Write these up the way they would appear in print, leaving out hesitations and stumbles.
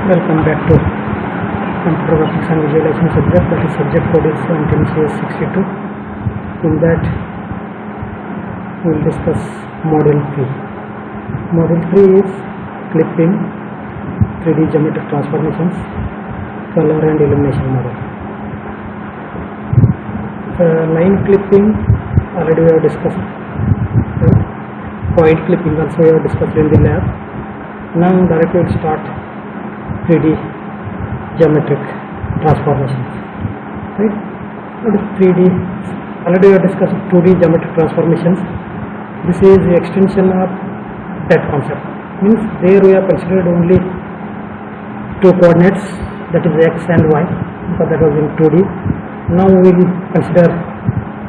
Welcome back to Computer Graphics and Visualization subject, that is subject code is 17CS62. In that we will discuss module 3. Module 3 is clipping, 3D geometric transformations, color and illumination model. Line clipping already we have discussed, point clipping also we have discussed in the lab. Now directly we will start 3D geometric transformations, right? What is 3D? Already we have discussed 2D geometric transformations. This is the extension of that concept. Means there we have considered only two coordinates, that is x and y, because that was in 2D. Now we will consider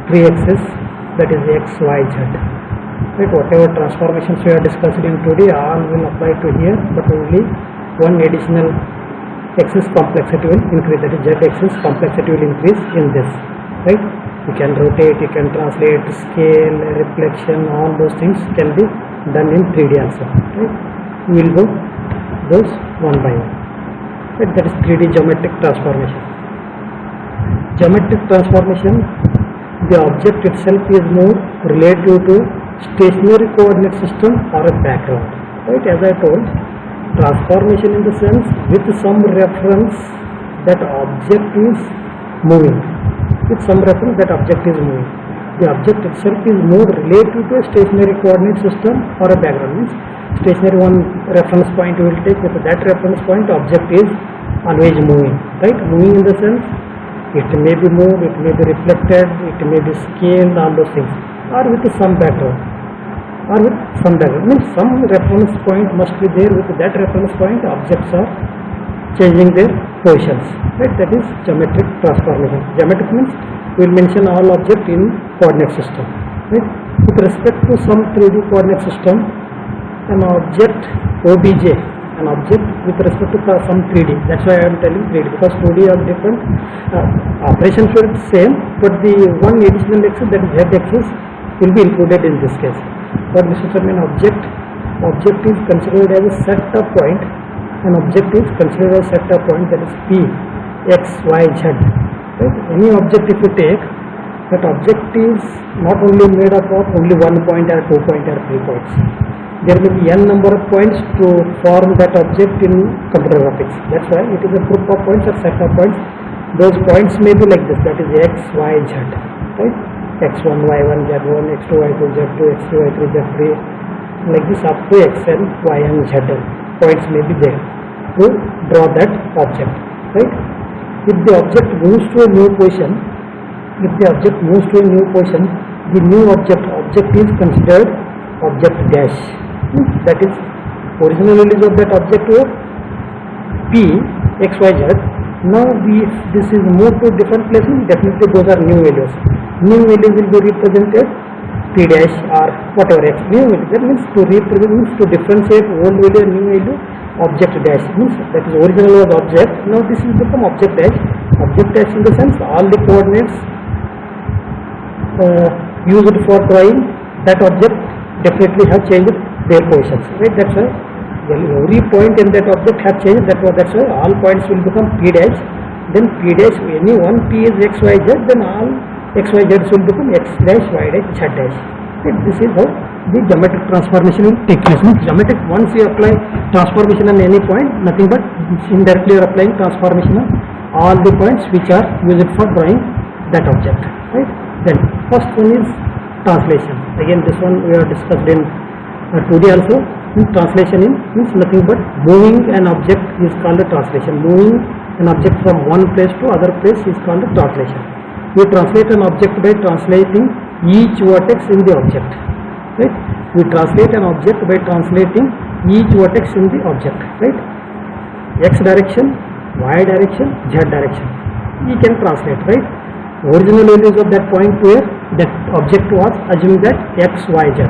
3 axes, that is x, y, z. Right? Whatever transformations we have discussed in 2D, all will apply to here, but only one additional axis complexity will increase, that is z axis complexity will increase in this, right? You can rotate, you can translate, scale, reflection, all those things can be done in 3D also, right? We will go those one by one, right? That is 3D geometric transformation. Geometric transformation, the object itself is more relative to stationary coordinate system or a background, right? As I told, transformation in the sense with some reference that object is moving, with some reference that object is moving. The object itself is more related to a stationary coordinate system or a background. Means stationary one reference point you will take, with that reference point object is always moving, right? Moving in the sense it may be moved, it may be reflected, it may be scaled, all those things, or with some background. Means some reference point must be there. With that reference point objects are changing their positions, right? That is geometric transformation. Geometric means we will mention all object in coordinate system, right? With respect to some 3D coordinate system, an object obj, an object with respect to some 3D, that's why I am telling 3D, because 2D are different, operations are the same, but the one additional axis, that is z axis, will be included in this case. For this is an object is considered as a set of point. An object is considered as a set of point, that is P, X, Y, Z. Right? Any object if you take, that object is not only made up of only 1 point or 2 point or 3 points. There may be n number of points to form that object in computer graphics. That's why it is a group of points or set of points. Those points may be like this, that is X, Y, Z. Right? x1, y1, z1, x2, y2, z2, x3, y3, z3, like this up to xn, yn, zn. Points may be there to draw that object, right? If the object moves to a new position, the new object is considered object dash. That is original values of that object were p, x, y, z. Now if this is moved to different places, definitely those are new values. New value will be represented p dash or whatever x. New value, that means to represent, means to differentiate old value and new value, object dash, means that is original was object, now this will become object dash. Object dash in the sense all the coordinates used for drawing that object definitely have changed their positions, right? That's why every point in that object have changed, that's why all points will become p dash. Then p dash, any one p is x, y, z, then all x, y, z will become x dash, y dash, z dash. Right? This is how the geometric transformation will take place. Geometric, once you apply transformation on any point, nothing but indirectly you are applying transformation on all the points which are used for drawing that object, right? Then first one is translation. Again this one we have discussed in 2D also. Translation means nothing but moving an object is called a translation. Moving an object from one place to other place is called a translation. We translate an object by translating each vertex in the object, right? We translate an object by translating each vertex in the object, right? X direction, Y direction, Z direction, we can translate, right? Original values of that point where that object was, assuming that X, Y, Z.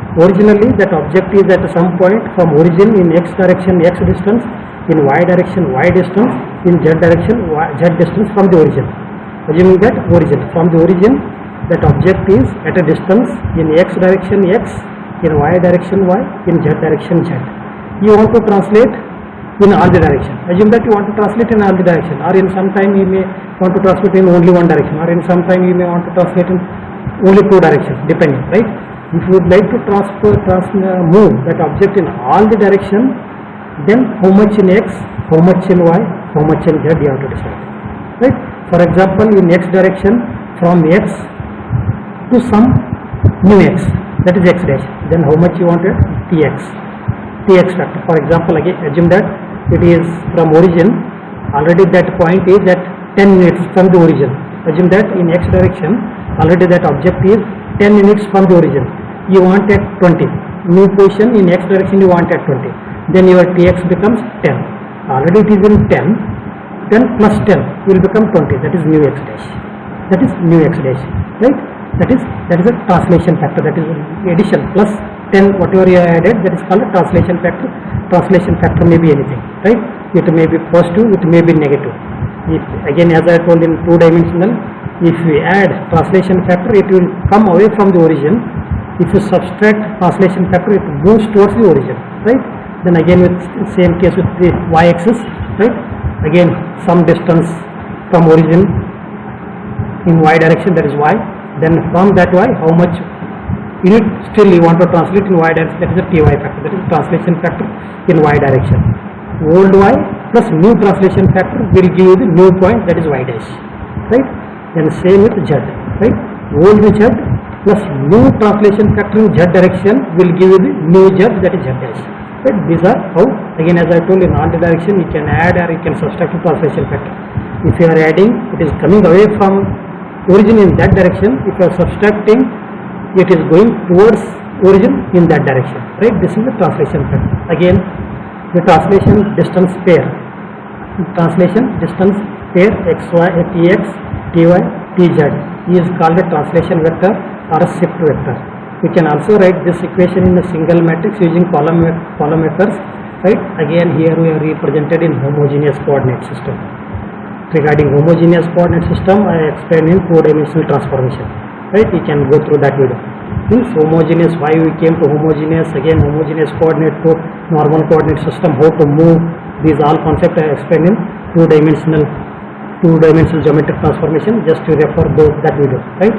Originally that object is at some point from origin in x direction, x distance, in y direction, y distance, in z direction, z distance from the origin. Assuming that origin, from the origin that object is at a distance in x direction x, in y direction y, in z direction z. You want to translate in all the direction. Assume that you want to translate in all the direction, or in some time you may want to translate in only one direction, or in some time you may want to translate in only two directions, depending, right? If you would like to move that object in all the direction, then how much in x, how much in y, how much in z you have to decide, right? For example, in x direction, from x to some new x, that is x dash, then how much you wanted? Tx factor. For example, again assume that it is from origin, already that point is at 10 units from the origin. Assume that in x direction, already that object is 10 units from the origin. You want at 20. New position in x direction you want at 20. Then your tx becomes 10. Already it is in 10. 10 plus 10 will become 20. That is new x dash. That is new x dash, right? That is a translation factor. That is addition plus 10 whatever you have added. That is called a translation factor. Translation factor may be anything, right? It may be positive. It may be negative. If, again, as I told in two-dimensional, if we add translation factor, it will come away from the origin. If you subtract translation factor, it moves towards the origin, right? Then again with same case with the y-axis, right? Again some distance from origin in y direction, that is y. Then from that y, how much unit still you want to translate in y direction, that is the ty factor, that is translation factor in y direction. Old y plus new translation factor will give you the new point, that is y dash, right? Then same with z, right? Old z plus new translation factor in z direction will give you the new z, that is z dash. Right? These are how, again as I told, in all the direction you can add or you can subtract the translation factor. If you are adding, it is coming away from origin in that direction. If you are subtracting, it is going towards origin in that direction, right? This is the translation factor. Again, the translation distance pair. Translation distance pair xy, tx, ty, tz is called a translation vector or a shift vector. We can also write this equation in a single matrix using column vectors, right? Again here we are represented in homogeneous coordinate system. Regarding homogeneous coordinate system, I explained in two-dimensional transformation, right? You can go through that video. Means homogeneous, why we came to homogeneous, again homogeneous coordinate to normal coordinate system, how to move, these all concepts I explained in two-dimensional geometric transformation. Just to refer that video, right?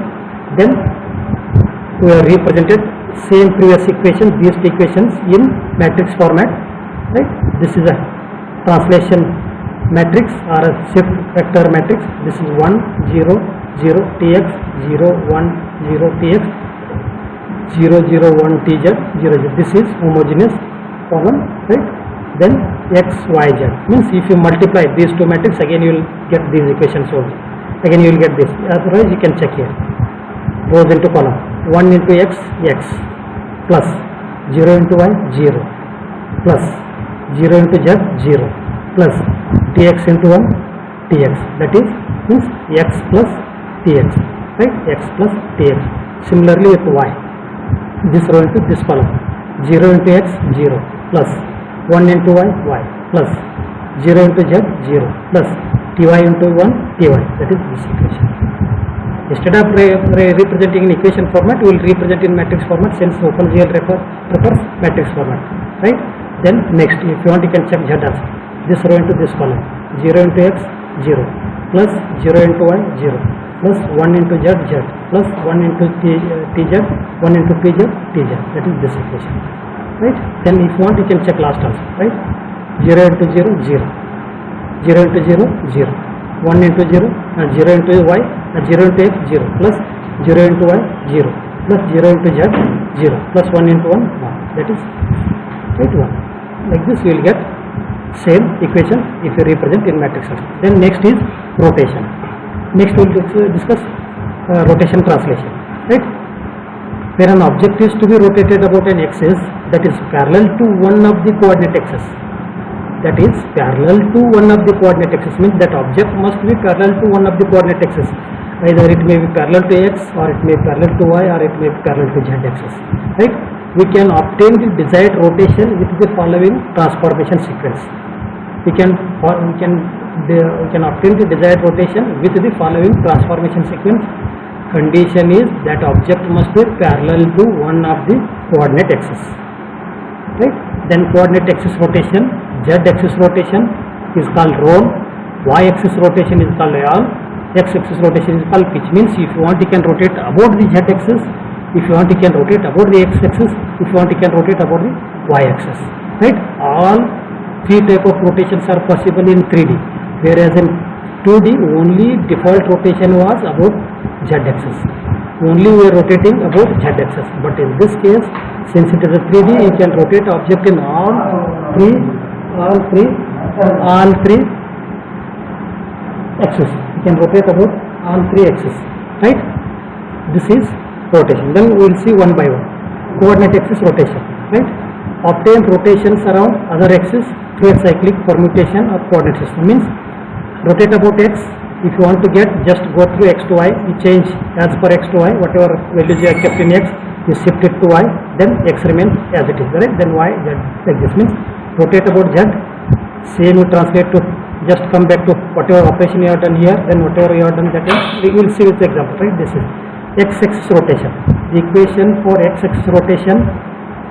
Then we have represented same previous equation, these two equations in matrix format, right? This is a translation matrix or a shift vector matrix. This is 1 0 0 tx, 0 1 0 tx, 0 0 1 tz, 0 0. This is homogeneous column, right? Then x y z means if you multiply these two matrices, again you will get these equations only. Again you will get this. Otherwise you can check here. Rows into column. 1 into x, x, plus 0 into y, 0, plus 0 into z, 0, plus tx into 1, tx, that is means x plus tx, right? X plus tx. Similarly with y, this row into this column, 0 into x, 0, plus 1 into y, y, plus 0 into z, 0, plus ty into 1, ty, that is this equation. Instead of representing in equation format, we will represent in matrix format, since OpenGL prefers matrix format, right? Then next, if you want, you can check z also. This row into this column, 0 into x, 0, plus 0 into y, 0, plus 1 into z, z, plus 1 into tz, 1 into pz, tz, that is this equation, right? Then if you want, you can check last also, right? 0 into 0, 0, 0 into 0, 0. 1 into 0, 0 into y, 0 into x, 0, plus 0 into y, 0, plus 0 into z, 0, plus 1 into 1, 1, that is right 1. Like this you will get same equation if you represent in matrix system. Then next is rotation. Next we will discuss rotation translation, right? Where an object is to be rotated about an axis that is parallel to one of the coordinate axes. That is parallel to one of the coordinate axis, means that object must be parallel to one of the coordinate axis. Either it may be parallel to x, or it may be parallel to y, or it may be parallel to z axis, right? We can obtain the desired rotation with the following transformation sequence. We can obtain the desired rotation with the following transformation sequence. Condition is that object must be parallel to one of the coordinate axis, right? Then coordinate axis rotation Z-axis rotation is called roll, Y-axis rotation is called yaw, X-axis rotation is called pitch. Means if you want you can rotate about the Z-axis, if you want you can rotate about the X-axis, if you want you can rotate about the Y-axis. Right? All three type of rotations are possible in 3D, whereas in 2D only default rotation was about Z-axis. Only we are rotating about Z-axis. But in this case, since it is a 3D, you can rotate object in all three axes. You can rotate about all three axes. Right? This is rotation. Then we will see one by one. Coordinate axis rotation. Right? Obtain rotations around other axes through a cyclic permutation or coordinate system. Means rotate about x. If you want to get, just go through x to y, you change as per x to y, whatever values you have kept in x, you shift it to y, then x remains as it is, right? Then y, z, like this. Means rotate about z, same you translate to, just come back to whatever operation you have done here, then whatever you have done that is, we will see with the example, right? This is x-axis rotation. The equation for x-axis rotation,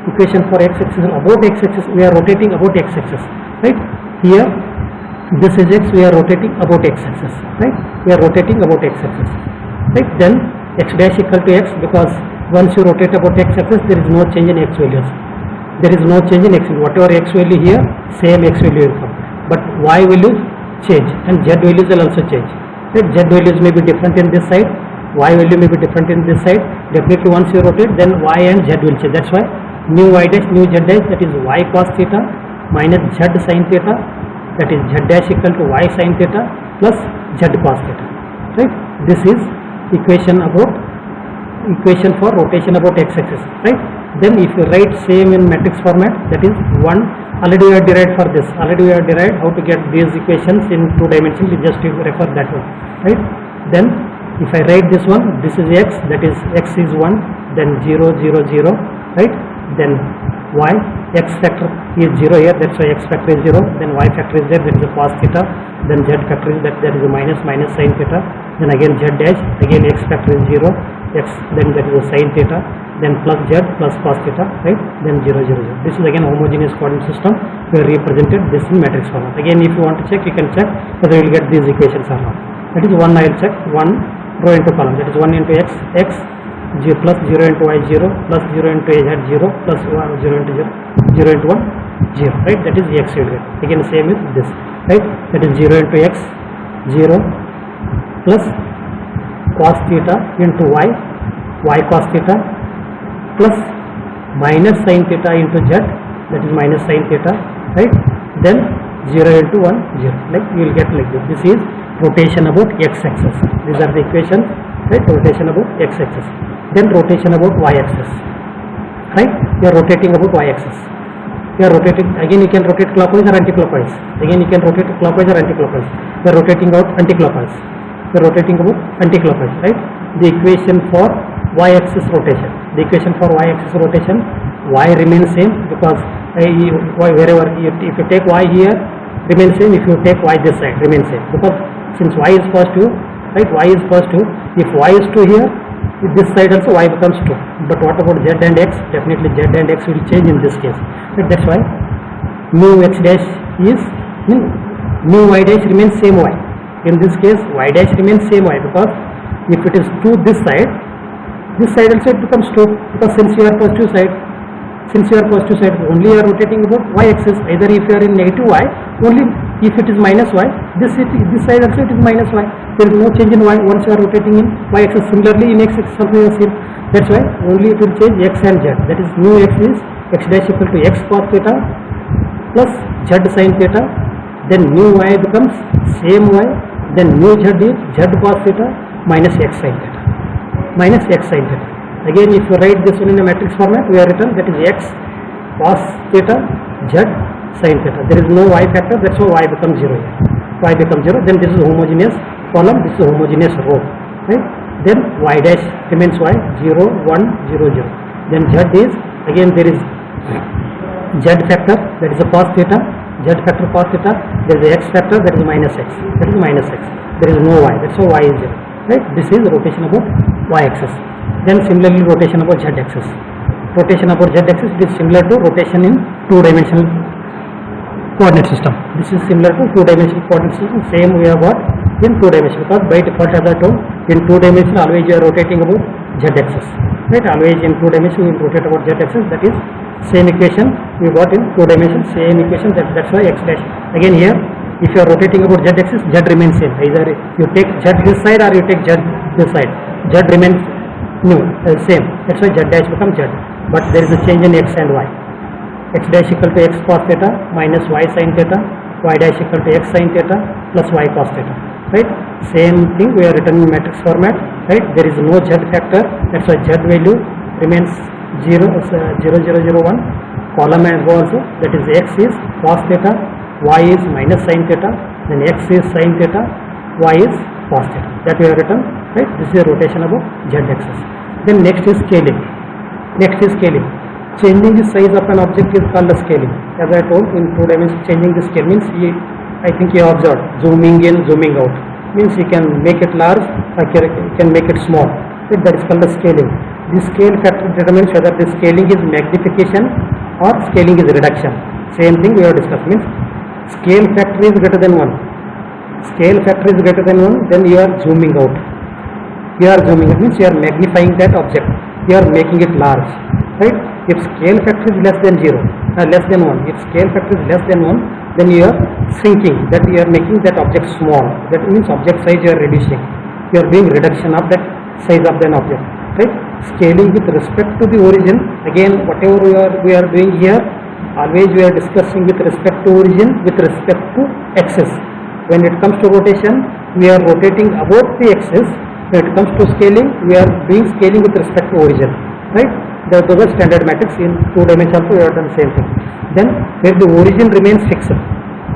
about x-axis, we are rotating about x-axis, right? Here, this is x, we are rotating about x-axis, right? We are rotating about x-axis, right? Then x dash equal to x, because once you rotate about x-axis, there is no change in x values. There is no change in x value. Whatever x value here, same x value will come. But y values change and z values will also change. Right? Z values may be different in this side, y value may be different in this side. Definitely once you rotate, then y and z will change. That's why new y dash, new z dash, that is y cos theta minus z sin theta, that is z dash equal to y sin theta plus z cos theta. Right? This is equation for rotation about x-axis. Right? Then if you write same in matrix format, that is 1, already we have derived for this. Already we have derived how to get these equations in 2 dimensions. We just refer that one. Right? Then if I write this one, this is x, that is x is 1, then 0, 0, 0. Right? Then y, x factor is 0 here, that's why x factor is 0, then y factor is there, that is a cos theta, then z factor is that is a minus sin theta, then again z dash, again x factor is 0, x, then that is a sin theta, then plus z plus cos theta, right? Then 0, 0, 0. This is again homogeneous coordinate system. We have represented this in matrix format. Again, if you want to check, you can check whether you will get these equations or not. That is 1, I will check 1 row into column, that is 1 into x, 0 plus 0 into y 0 plus 0 into z 0 plus 1 0 into 0 0 into 1 0, right? That is the x you will get. Again same with this, right? That is 0 into x 0 plus cos theta into y cos theta plus minus sin theta into z, that is minus sin theta, right? Then 0 into 1 0, like you will get like this. This is rotation about x-axis. These are the equations, right? Rotation about x-axis. Then rotation about y-axis, right? You are rotating about y-axis. You are rotating, again you can rotate clockwise or anti-clockwise. Again you can rotate clockwise or anti-clockwise. You are rotating out anti-clockwise. You are rotating about anti-clockwise, right? The equation for y-axis rotation. The equation for y-axis rotation, y remains same because wherever if you take y here, remains same. If you take y this side, remains same, because since y is positive, right? Y is positive. If y is 2 here, this side also y becomes 2. But what about z and x? Definitely z and x will change in this case. Right? That's why mu x dash is mu y dash remains same y. In this case, y dash remains same y, because if it is 2 this side also it becomes 2, because since you are positive side, only you are rotating about y-axis. Either if you are in negative y, only if it is minus y, this side also it is minus y. There is no change in y once you are rotating in y-axis. Similarly in x-axis also you are same. That's why only it will change x and z. That is mu x is x dash equal to x cos theta plus z sin theta. Then mu y becomes same y. Then mu z is z cos theta minus x sin theta. Minus x sin theta. Again, if you write this one in a matrix format, we are written that is x cos theta z sin theta. There is no y factor, that's why y becomes 0 here. Y becomes 0. Then this is homogeneous column, this is homogeneous row, right? Then y dash remains y 0 1 0 0. Then z is, again there is z factor, that is a cos theta, z factor cos theta. There is a x factor, that is minus x, that is minus x. There is no y, that's why y is 0, right? This is rotation about y-axis. Then similarly rotation about z-axis. Rotation about z-axis is similar to rotation in 2-dimensional coordinate system. This is similar to two-dimensional coordinate system. Same we have got in two dimension, because by default, as I told, in two dimension always you are rotating about z-axis, right? Always in two dimension you will rotate about z-axis. That is same equation we got in two dimension. Same equation, that's why x dash. Again here, if you are rotating about z-axis, z remains same. Either you take z this side or you take z this side, z remains same. That's why z dash becomes z. But there is a change in x and y. X dash equal to x cos theta minus y sin theta, y dash equal to x sin theta plus y cos theta, right? Same thing we are written in matrix format, right? There is no z factor, that's why z value remains 0, 0, 0, 0, 1. Column and row also, that is x is cos theta, y is minus sin theta, then x is sin theta, y is cos theta. That we have written, right? This is a rotation about z-axis. Then next is scaling. Next is scaling. Changing the size of an object is called a scaling. As I told, in two dimensions, changing the scale means I think you observed zooming in, zooming out. Means you can make it large or you can make it small. Right? That is called a scaling. The scale factor determines whether the scaling is magnification or scaling is reduction. Same thing we have discussed. Means scale factor is greater than 1. Scale factor is greater than 1, then you are zooming out. You are zooming, it means you are magnifying that object. You are making it large. Right? If scale factor is less than 0, less than 1, if scale factor is less than 1, then you are shrinking, that you are making that object small. That means object size you are reducing. You are doing reduction of that size of an object. Right? Scaling with respect to the origin. Again, whatever we are doing here, always we are discussing with respect to origin, with respect to axis. When it comes to rotation, we are rotating about the axis. When it comes to scaling, we are doing scaling with respect to origin. Right? Those are standard matrix. In two dimensions also we have done the same thing. Then where the origin remains fixed,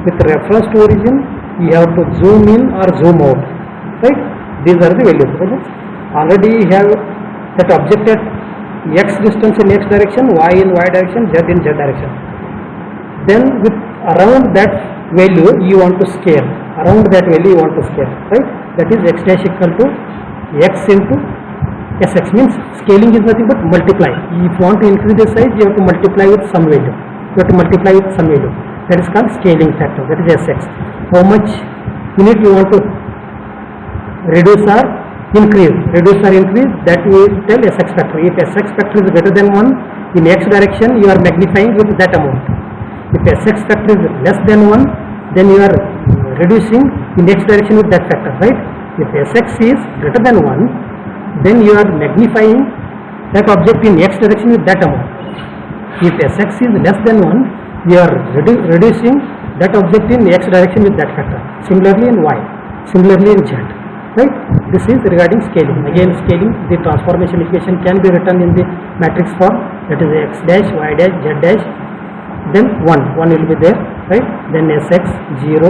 with reference to origin you have to zoom in or zoom out, right? These are the values. Right? Already you have that object at x distance in x direction, y in y direction, z in z direction. Then with around that value you want to scale. Around that value you want to scale, right? That is x dash equal to x into Sx, means scaling is nothing but multiply. If you want to increase the size, you have to multiply with some value. You have to multiply with some value. That is called scaling factor. That is Sx. How much unit you want to reduce or increase? Reduce or increase, that we tell Sx factor. If Sx factor is greater than 1, in x direction you are magnifying with that amount. If Sx factor is less than 1, then you are reducing in x direction with that factor, right? If Sx is greater than 1, then you are magnifying that object in x direction with that amount. If Sx is less than 1, you are reducing that object in x direction with that factor. Similarly in y, similarly in z. Right? This is regarding scaling. Again, scaling, the transformation equation can be written in the matrix form. That is x dash, y dash, z dash. Then 1 will be there, right? Then Sx 0,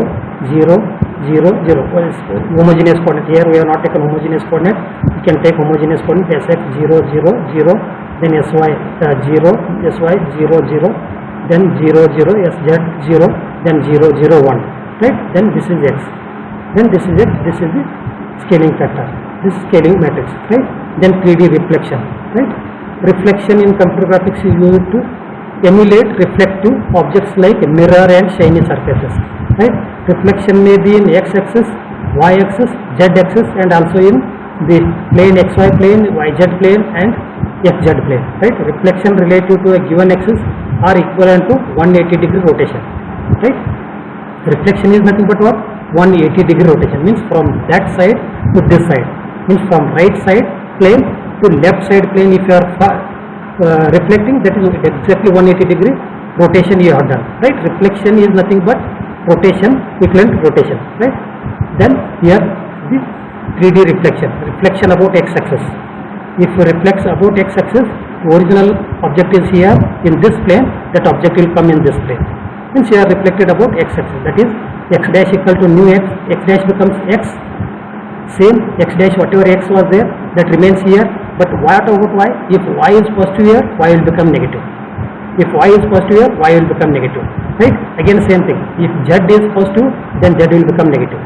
0, 0, 0. Well, homogeneous coordinate. Here we have not taken homogeneous coordinate. We can take homogeneous coordinate Sx 0, 0, 0. Then Sy 0, Sy 0, 0. Then 0, 0, Sz 0. Then 0, 0, 1. Right? Then this is x. Then this is x. This is the scaling factor. This scaling matrix. Right? Then 3D reflection. Right? Reflection in computer graphics is used to emulate reflective objects like mirror and shiny surfaces. Right? Reflection may be in x-axis, y-axis, z-axis, and also in the plane xy plane, yz plane, and xz plane. Right? Reflection relative to a given axis are equivalent to 180-degree rotation. Right? Reflection is nothing but what? 180-degree rotation, means from that side to this side. Means from right side plane to left side plane. If you are reflecting, that is exactly 180-degree rotation you have done. Right? Reflection is nothing but rotation, equivalent rotation. Right? Then here the 3D reflection, reflection about x-axis. If you reflects about x-axis, original object is here in this plane, that object will come in this plane. Means you are reflected about x-axis. That is x dash equal to new x, x dash becomes x. Same x dash, whatever x was there, that remains here. But what about y? If y is positive here, y will become negative. If y is positive here, y will become negative. Right? Again same thing. If z is positive, then z will become negative.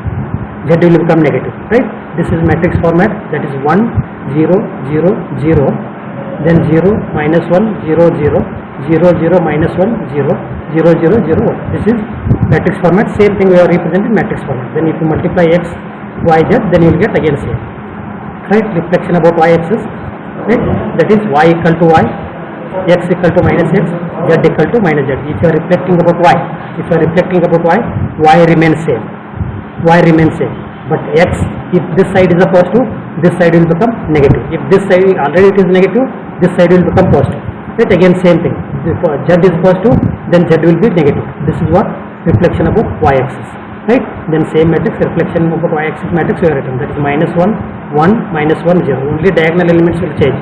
Z will become negative. Right? This is matrix format. That is 1, 0, 0, 0. Then 0, minus 1, 0, 0, 0, 0, minus 1, 0, 0, 0, 0, 1. This is matrix format, same thing we are representing matrix format. Then if you multiply x, y, z, then you will get again same, right? Reflection about y axis, right? That is y equal to y, x equal to minus x, z equal to minus z. If you are reflecting about y, y remains same, but x, if this side is a positive, this side will become negative. If this side already it is negative, this side will become positive, right? Again same thing, if z is positive, then z will be negative. This is what reflection about y axis, right? Then same matrix, reflection about y axis matrix we have written, that is minus 1, 1, minus 1, 0. Only diagonal elements will change,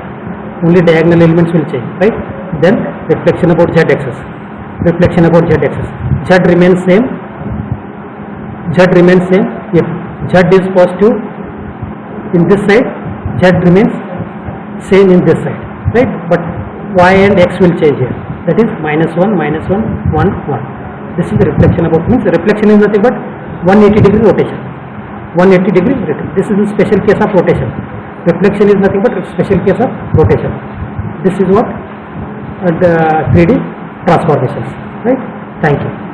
right? Then reflection about z axis, z remains same, if z is positive in this side, z remains same in this side, right? But y and x will change here, that is minus 1, 1, 1. This is the reflection about, means reflection is nothing but 180 degree rotation, this is a special case of rotation. Reflection is nothing but a special case of rotation. This is what the 3D transformations, right? Thank you.